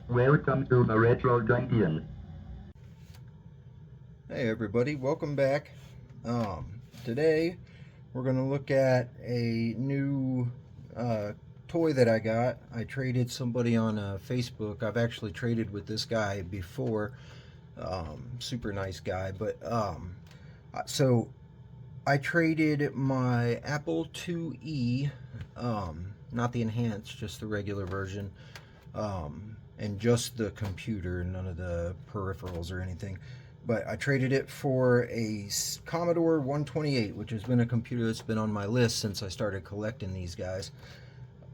Welcome to the Retro Junction. Hey everybody, welcome back. Today we're going to look at a new toy that I got. I traded somebody on Facebook. I've actually traded with this guy before. Super nice guy. But so I traded my Apple IIe, not the enhanced, just the regular version, and just the computer, none of the peripherals or anything. But I traded it for a Commodore 128, which has been a computer that's been on my list since I started collecting these guys.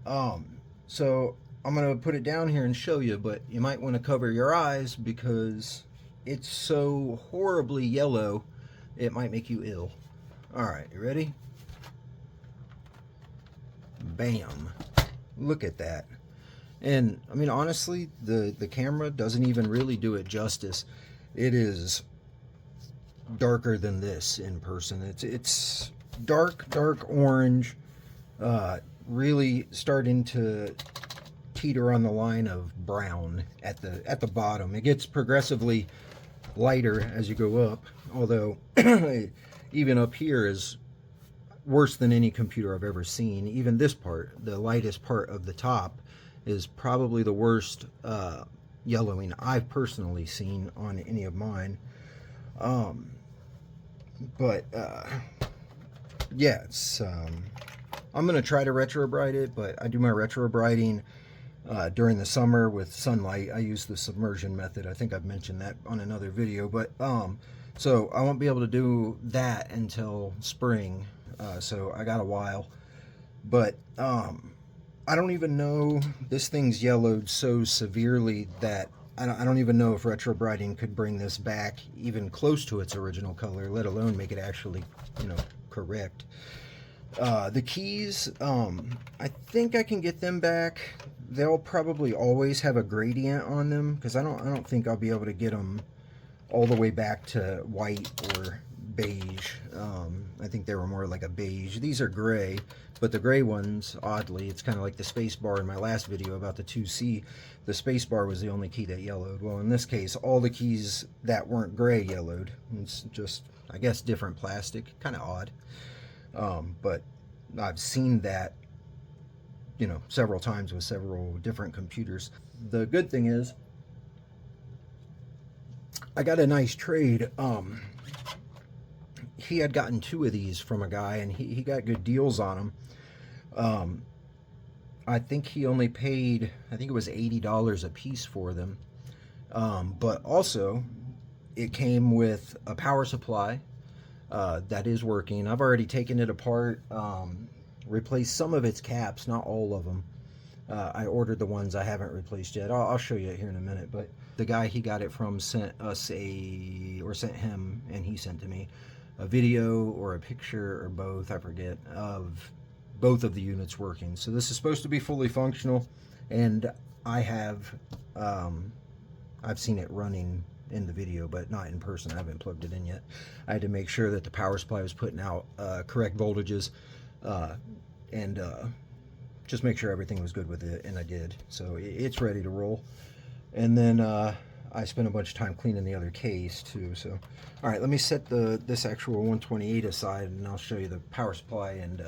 So I'm going to put it down here and show you, but you might want to cover your eyes because it's so horribly yellow, it might make you ill. Alright, you ready? Bam. Look at that. And, I mean, honestly, the camera doesn't even really do it justice. It is darker than this in person. It's dark orange, really starting to teeter on the line of brown at the bottom. It gets progressively lighter as you go up, although even up here is worse than any computer I've ever seen. Even this part, the lightest part of the top, is probably the worst yellowing I've personally seen on any of mine. Yeah, it's I'm gonna try to retrobrite it, but I do my retrobriting during the summer with sunlight. I use the submersion method. I think I've mentioned that on another video, but so I won't be able to do that until spring, so I got a while. But I don't even know, this thing's yellowed so severely that I don't even know if retrobriting could bring this back even close to its original color, let alone make it actually, correct. The keys, I think I can get them back. They'll probably always have a gradient on them because I don't think I'll be able to get them all the way back to white or beige. I think they were more like a beige. These are gray, but the gray ones, oddly, it's kind of like the space bar in my last video about the 2C. The space bar was the only key that yellowed. Well, in this case, all the keys that weren't gray yellowed. It's just, I guess, different plastic. Kind of odd. But I've seen that, several times with several different computers. The good thing is, I got a nice trade. He had gotten 2 of these from a guy, and he got good deals on them. I think he only paid, I think it was $80 a piece for them. But also, it came with a power supply that is working. I've already taken it apart, replaced some of its caps, not all of them. I ordered the ones I haven't replaced yet. I'll show you it here in a minute. But the guy he got it from sent him, and he sent to me a video or a picture or both, I forget, of both of the units working. So this is supposed to be fully functional, and I have I've seen it running in the video, but not in person. I haven't plugged it in yet. I had to make sure that the power supply was putting out correct voltages, and just make sure everything was good with it, and I did. So it's ready to roll. And then I spent a bunch of time cleaning the other case too. So, all right, let me set this actual 128 aside, and I'll show you the power supply and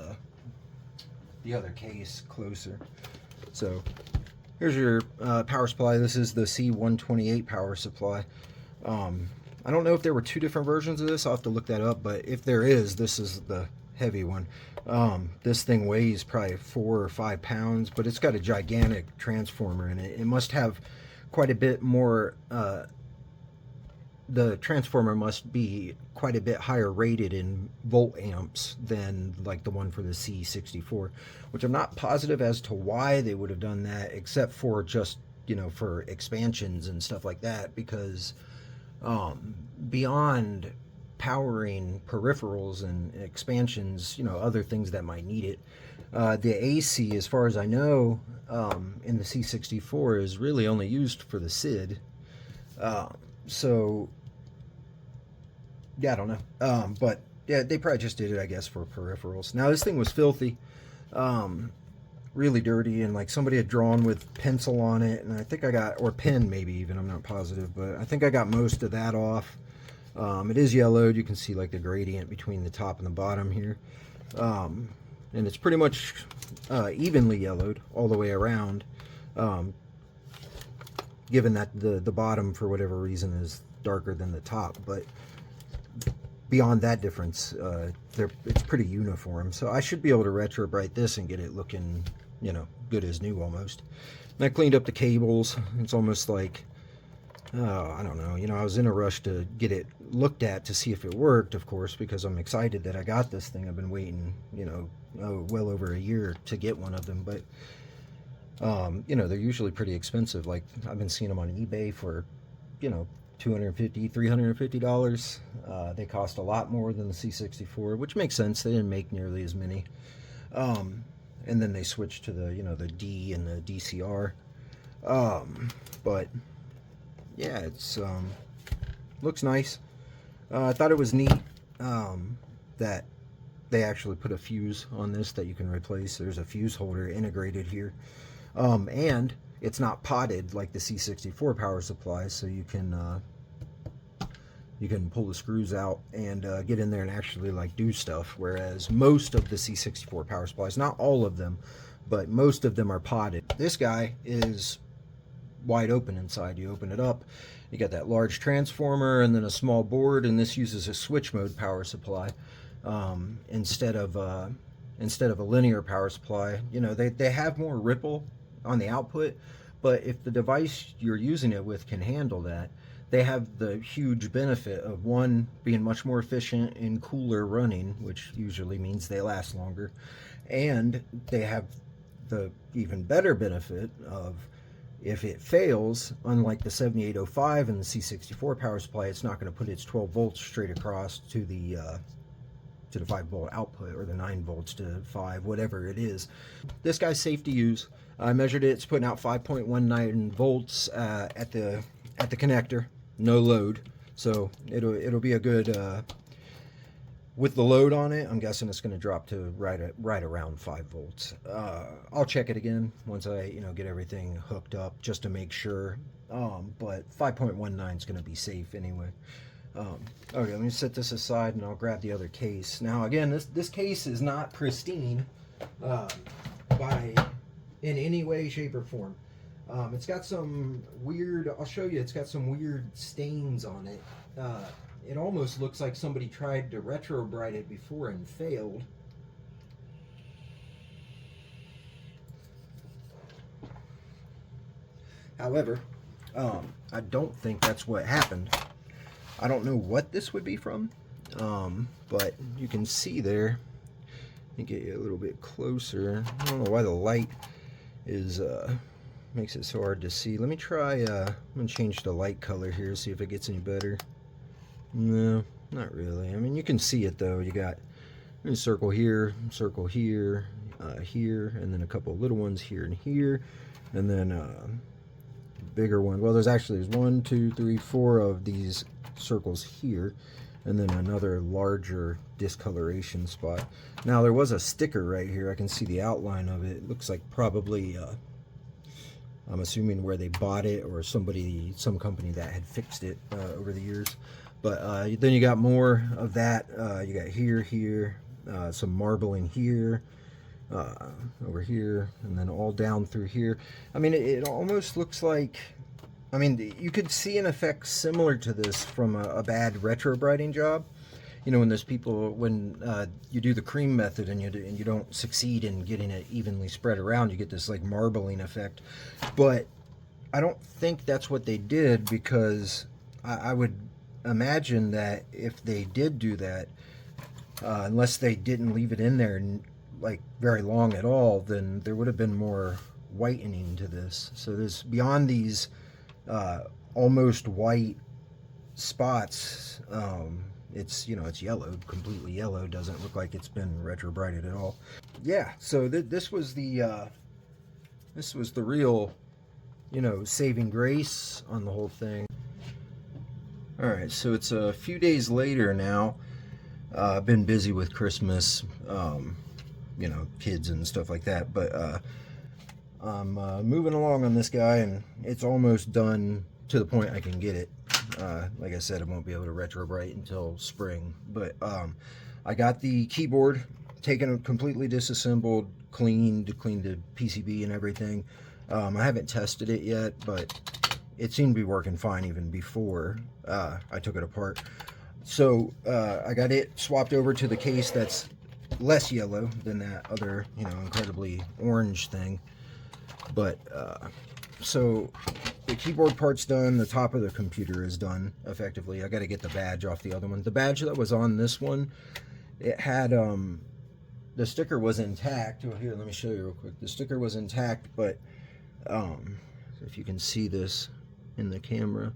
the other case closer. So here's your power supply. This is the C128 power supply. I don't know if there were 2 different versions of this. I'll have to look that up, but if there is, this is the heavy one. This thing weighs probably 4 or 5 pounds, but it's got a gigantic transformer in it. It must have quite a bit more, the transformer must be quite a bit higher rated in volt amps than like the one for the C64, which I'm not positive as to why they would have done that, except for just, for expansions and stuff like that, because beyond powering peripherals and expansions, other things that might need it, the AC, as far as I know, in the C64 is really only used for the SID. So yeah, I don't know. But yeah, they probably just did it, I guess, for peripherals. Now this thing was filthy. really dirty, and like somebody had drawn with pencil on it, and I think I got, or pen maybe even, I'm not positive, but I think I got most of that off. It is yellowed. You can see like the gradient between the top and the bottom here. And it's pretty much evenly yellowed all the way around, given that the bottom, for whatever reason, is darker than the top. But beyond that difference, it's pretty uniform. So I should be able to retrobrite this and get it looking, you know, good as new almost. And I cleaned up the cables. It's almost like, oh, I don't know. You know, I was in a rush to get it looked at to see if it worked, of course, because I'm excited that I got this thing. I've been waiting, you know, well over a year to get one of them. But, you know, they're usually pretty expensive. Like, I've been seeing them on eBay for, you know, $250, $350. They cost a lot more than the C64, which makes sense. They didn't make nearly as many. And then they switched to the, you know, the D and the DCR. But yeah, it's looks nice. I thought it was neat that they actually put a fuse on this that you can replace. There's a fuse holder integrated here, and it's not potted like the C64 power supply, so you can pull the screws out and get in there and actually like do stuff. Whereas most of the C64 power supplies, not all of them, but most of them are potted. This guy is wide open inside. You open it up, you got that large transformer and then a small board, and this uses a switch mode power supply instead of a linear power supply. You know, they have more ripple on the output, but if the device you're using it with can handle that, they have the huge benefit of, one, being much more efficient and cooler running, which usually means they last longer, and they have the even better benefit of, if it fails, unlike the 7805 and the C64 power supply, it's not going to put its 12 volts straight across to the 5-volt output, or the 9 volts to 5, whatever it is. This guy's safe to use. I measured it. It's putting out 5.19 volts at the connector, no load. So it'll be a good. With the load on it, I'm guessing it's going to drop to right around 5 volts. I'll check it again once I, you know, get everything hooked up just to make sure. But 5.19 is going to be safe anyway. Okay, let me set this aside and I'll grab the other case. Now again, this case is not pristine in any way, shape, or form. It's got some weird, I'll show you, it's got some weird stains on it. It almost looks like somebody tried to retrobrite it before and failed. However, I don't think that's what happened. I don't know what this would be from, but you can see there. Let me get you a little bit closer. I don't know why the light is makes it so hard to see. Let me try. I'm gonna change the light color here, see if it gets any better. No, not really. I mean, you can see it though. You got a circle here, here, and then a couple of little ones here and here, and then bigger one. Well, there's 1, 2, 3, 4 of these circles here, and then another larger discoloration spot. Now there was a sticker right here. I can see the outline of it. It looks like probably I'm assuming where they bought it, or some company that had fixed it over the years. But then you got more of that. You got here, some marbling here, over here, and then all down through here. I mean, it almost looks like, I mean, you could see an effect similar to this from a bad retrobriting job. You know, when there's people, when you do the cream method and you don't succeed in getting it evenly spread around, you get this like marbling effect. But I don't think that's what they did, because I would imagine that if they did do that, unless they didn't leave it in there like very long at all, then there would have been more whitening to this. So there's, beyond these almost white spots, it's, you know, it's yellowed, completely yellow. Doesn't look like it's been retrobrited at all. Yeah, so this was the real, you know, saving grace on the whole thing. All right, so it's a few days later now. I've been busy with Christmas, you know, kids and stuff like that. But I'm moving along on this guy, and it's almost done to the point I can get it. Like I said, I won't be able to retrobrite until spring, but I got the keyboard taken, completely disassembled, cleaned the PCB and everything. I haven't tested it yet, but it seemed to be working fine even before I took it apart. So I got it swapped over to the case that's less yellow than that other, you know, incredibly orange thing. But so the keyboard part's done, the top of the computer is done effectively. I got to get the badge off the other one. The badge that was on this one, it had the sticker was intact. Oh, here, let me show you real quick. The sticker was intact, but if you can see this in the camera,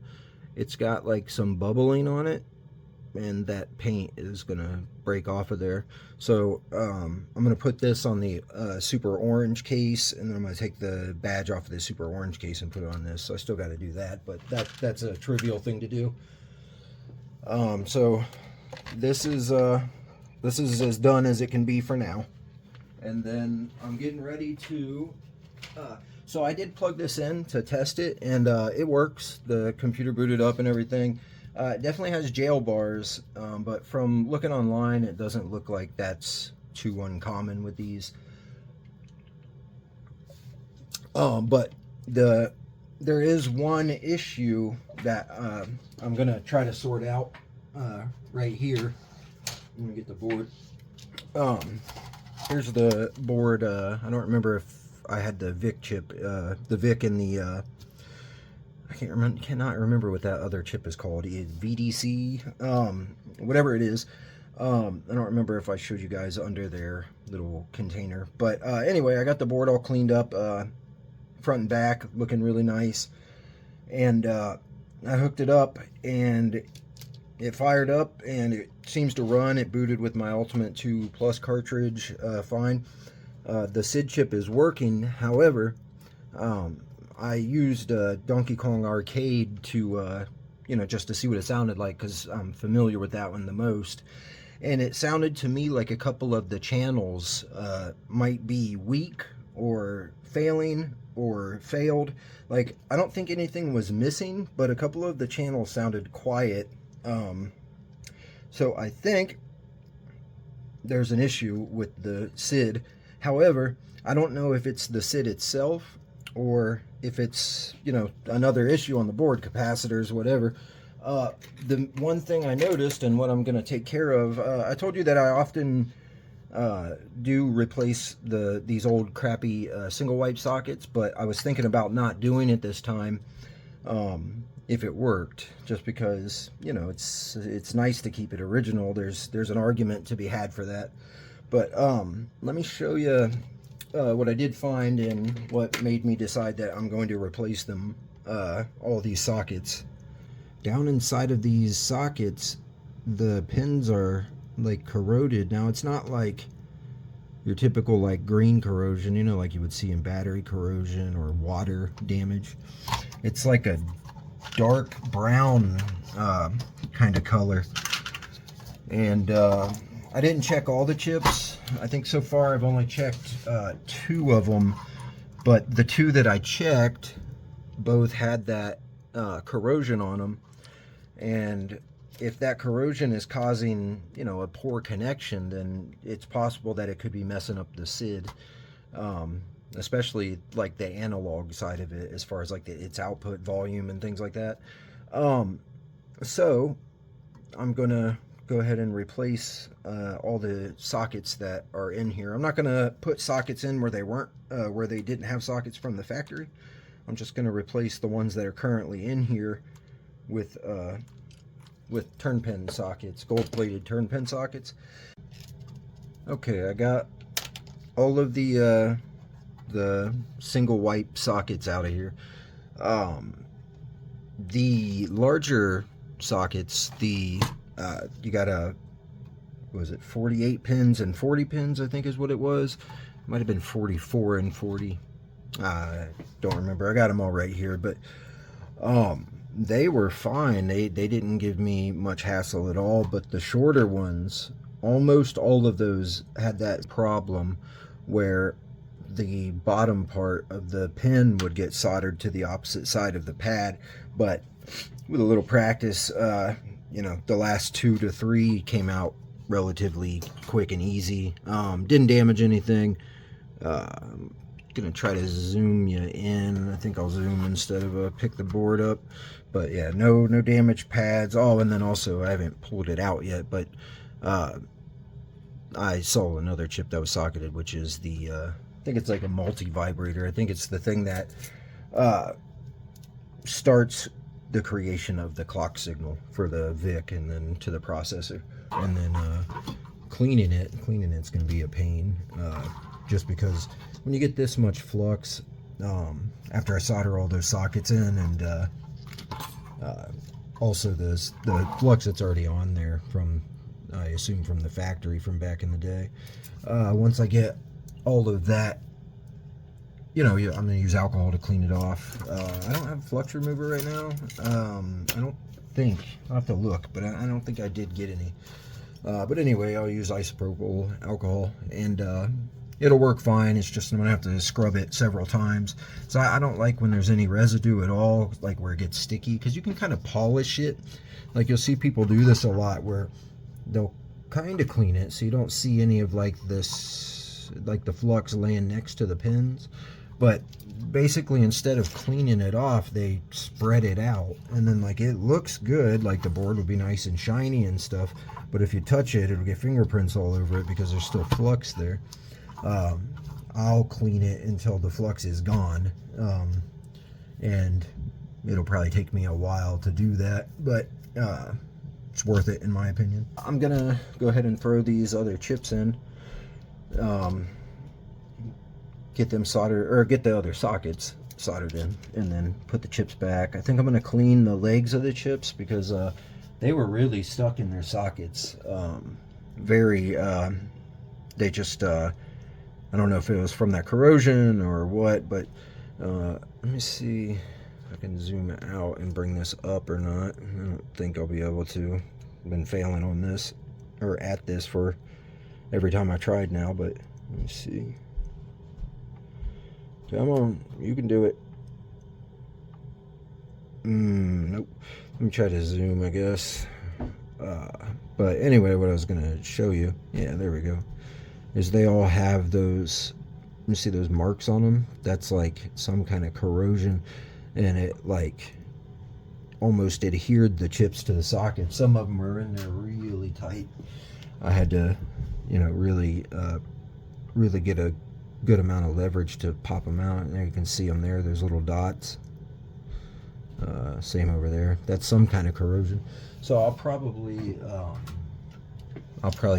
it's got like some bubbling on it, and that paint is gonna break off of there. So I'm gonna put this on the super orange case, and then I'm gonna take the badge off of the super orange case and put it on this. So I still got to do that, but that's a trivial thing to do. So this is as done as it can be for now. And then I'm getting ready to so I did plug this in to test it, and it works. The computer booted up and everything. It definitely has jail bars, but from looking online, it doesn't look like that's too uncommon with these. But there is one issue that I'm gonna try to sort out right here. I'm gonna get the board. Here's the board. I don't remember if I had the VIC chip, the VIC and the cannot remember what that other chip is called. VDC, whatever it is. I don't remember if I showed you guys under their little container. But anyway, I got the board all cleaned up, front and back, looking really nice. And I hooked it up, and it fired up, and it seems to run. It booted with my Ultimate 2 Plus cartridge fine. The SID chip is working. However, I used Donkey Kong Arcade to, you know, just to see what it sounded like, because I'm familiar with that one the most. And it sounded to me like a couple of the channels might be weak or failing or failed. Like, I don't think anything was missing, but a couple of the channels sounded quiet. So I think there's an issue with the SID. However, I don't know if it's the SID itself or if it's, you know, another issue on the board, capacitors, whatever. The one thing I noticed, and what I'm going to take care of, I told you that I often do replace these old crappy single wipe sockets, but I was thinking about not doing it this time if it worked, just because, you know, it's nice to keep it original. There's an argument to be had for that. But let me show you what I did find and what made me decide that I'm going to replace them, all these sockets. Down inside of these sockets, the pins are like corroded. Now, it's not like your typical like green corrosion, you know, like you would see in battery corrosion or water damage. It's like a dark brown kind of color. And I didn't check all the chips. I think so far I've only checked 2 of them, but the 2 that I checked both had that corrosion on them. And if that corrosion is causing, you know, a poor connection, then it's possible that it could be messing up the SID, especially like the analog side of it, as far as like its output volume and things like that. So I'm gonna go ahead and replace all the sockets that are in here. I'm not gonna put sockets in where they weren't, where they didn't have sockets from the factory. I'm just gonna replace the ones that are currently in here with turn pin sockets, gold-plated turn pin sockets. Okay, I got all of the single wipe sockets out of here. The larger sockets, you got what was it, 48 pins and 40 pins, I think is what it was. It might have been 44 and 40. I don't remember. I got them all right here, but they were fine. They didn't give me much hassle at all, but the shorter ones almost all of those had that problem where the bottom part of the pin would get soldered to the opposite side of the pad. But with a little practice, you know, the last 2 to 3 came out relatively quick and easy. Didn't damage anything. Gonna try to zoom you in. I think I'll zoom instead of pick the board up. But yeah, no damaged pads. Oh, and then also I haven't pulled it out yet, but I saw another chip that was socketed, which is the I think it's like a multi-vibrator. I think it's the thing that starts the creation of the clock signal for the VIC and then to the processor. And then cleaning it's going to be a pain, just because when you get this much flux, after I solder all those sockets in, and also the flux that's already on there from, I assume, from the factory from back in the day. Once I get all of that, you know, I'm going to use alcohol to clean it off. I don't have a flux remover right now. I don't think. I'll have to look, but I don't think I did get any. But anyway, I'll use isopropyl alcohol, and it'll work fine. It's just I'm going to have to scrub it several times. So I don't like when there's any residue at all, like where it gets sticky, because you can kind of polish it. Like you'll see people do this a lot, where they'll kind of clean it so you don't see any of like this, like the flux laying next to the pins. But basically, instead of cleaning it off, they spread it out, and then like it looks good, like the board will be nice and shiny and stuff, but if you touch it, it'll get fingerprints all over it because there's still flux there. I'll clean it until the flux is gone, and it'll probably take me a while to do that, but it's worth it in my opinion. I'm gonna go ahead and throw these other chips in, get them soldered, or get the other sockets soldered in, and then put the chips back. I think I'm going to clean the legs of the chips because they were really stuck in their sockets. They just, I don't know if it was from that corrosion or what, but let me see if I can zoom out and bring this up or not. I don't think I'll be able to. I've been failing on this, or at this, for every time I tried now, but let me see. Come on, you can do it. Nope. Let me try to zoom, I guess. But anyway, what I was going to show you, yeah, there we go, is they all have those, let me see those marks on them. That's like some kind of corrosion, and it like almost adhered the chips to the socket. Some of them were in there really tight. I had to, you know, really get a good amount of leverage to pop them out. And there you can see them there, there's little dots. Same over there. That's some kind of corrosion. So I'll probably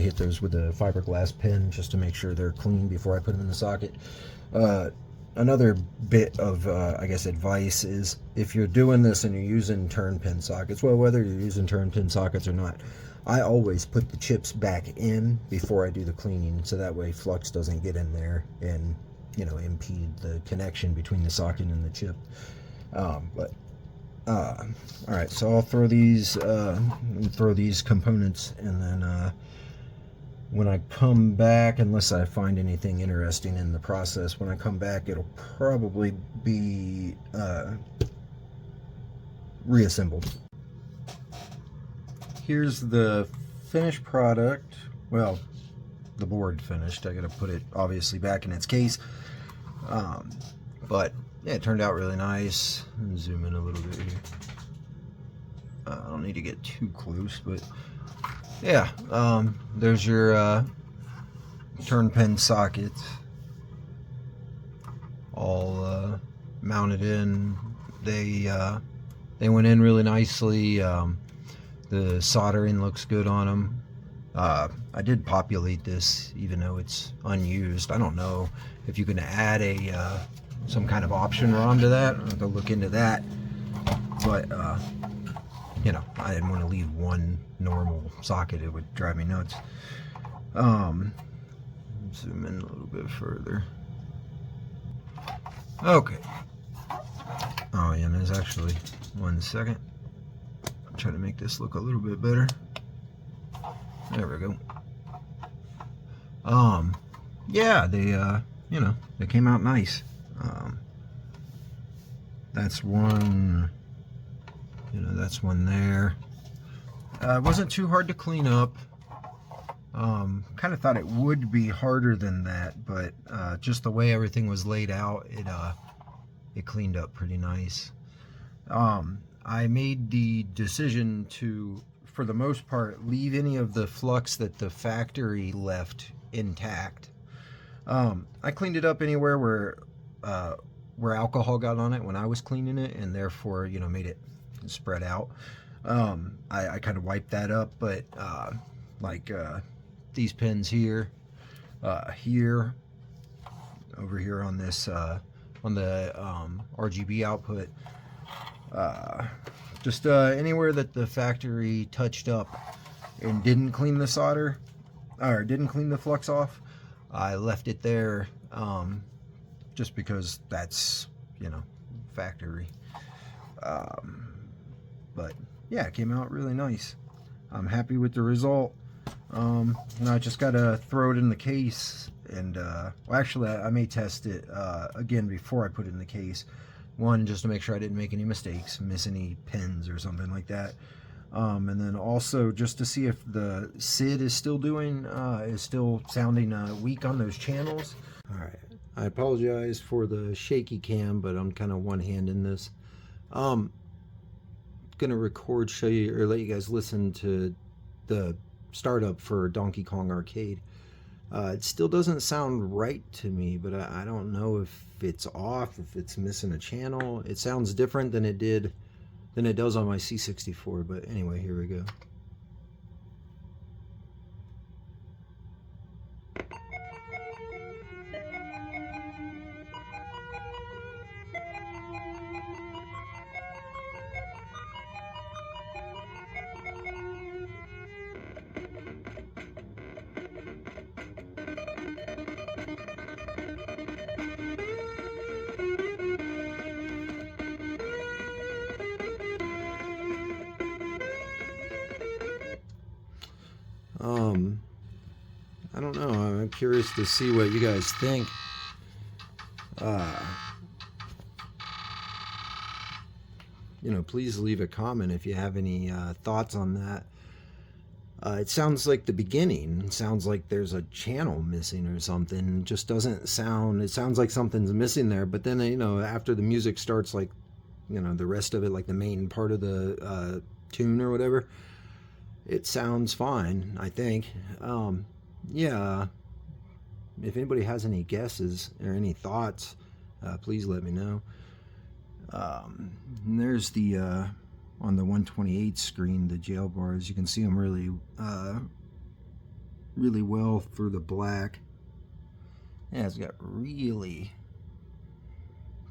hit those with a fiberglass pen just to make sure they're clean before I put them in the socket. Another bit of I guess advice is, if you're doing this and you're using turn pin sockets, well, whether you're using turn pin sockets or not, I always put the chips back in before I do the cleaning, so that way flux doesn't get in there and, you know, impede the connection between the socket and the chip. All right, so I'll throw these components, and then when I come back, unless I find anything interesting in the process, when I come back, it'll probably be reassembled. Here's the finished product. Well, the board finished. I gotta put it obviously back in its case. But yeah, it turned out really nice. Let me zoom in a little bit here. I don't need to get too close, but yeah, there's your turn pin sockets all mounted in. They went in really nicely. The soldering looks good on them. I did populate this even though it's unused. I don't know if you can add a some kind of option ROM to that. I'll have to look into that. But you know, I didn't want to leave one normal socket. It would drive me nuts. Zoom in a little bit further. Okay. Oh yeah, there's actually, 1 second. Try to make this look a little bit better. There we go. Yeah, they you know, they came out nice. That's one, you know, that's one there. It wasn't too hard to clean up. Kind of thought it would be harder than that, but just the way everything was laid out, it cleaned up pretty nice. I made the decision to, for the most part, leave any of the flux that the factory left intact. I cleaned it up anywhere where alcohol got on it when I was cleaning it, and therefore, you know, made it spread out. I kind of wiped that up, but like these pins here, here, over here on this on the RGB output, just anywhere that the factory touched up and didn't clean the solder or didn't clean the flux off, I left it there, just because that's, you know, factory. But yeah, it came out really nice. I'm happy with the result. Now I just gotta throw it in the case, and well, actually I may test it again before I put it in the case. One, just to make sure I didn't make any mistakes, miss any pins or something like that. And then also just to see if the SID is still sounding weak on those channels. All right, I apologize for the shaky cam, but I'm kind of one-handing this. Gonna record, show you, or let you guys listen to the startup for Donkey Kong Arcade. It still doesn't sound right to me, but I don't know if it's off, if it's missing a channel. It sounds different than it does on my C64, but anyway, here we go. I don't know. I'm curious to see what you guys think. You know, please leave a comment if you have any thoughts on that. It sounds like the beginning. It sounds like there's a channel missing or something. It just doesn't sound. It sounds like something's missing there. But then, you know, after the music starts, like, you know, the rest of it, like the main part of the tune or whatever, it sounds fine, I think. Yeah, if anybody has any guesses or any thoughts, please let me know. And there's the on the 128 screen, the jail bars. You can see them really really well through the black. Yeah, it's got really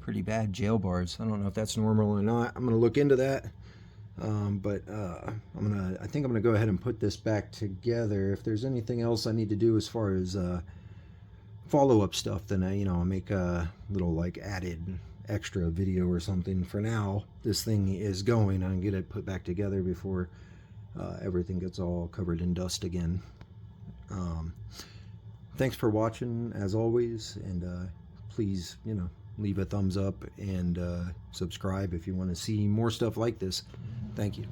pretty bad jail bars. I don't know if that's normal or not. I'm gonna look into that. But I think I'm gonna go ahead and put this back together. If there's anything else I need to do as far as follow-up stuff, then I'll make a little like added extra video or something. For now, this thing is going. I can get it put back together before everything gets all covered in dust again. Thanks for watching as always, and please, you know, leave a thumbs up and subscribe if you want to see more stuff like this. Thank you.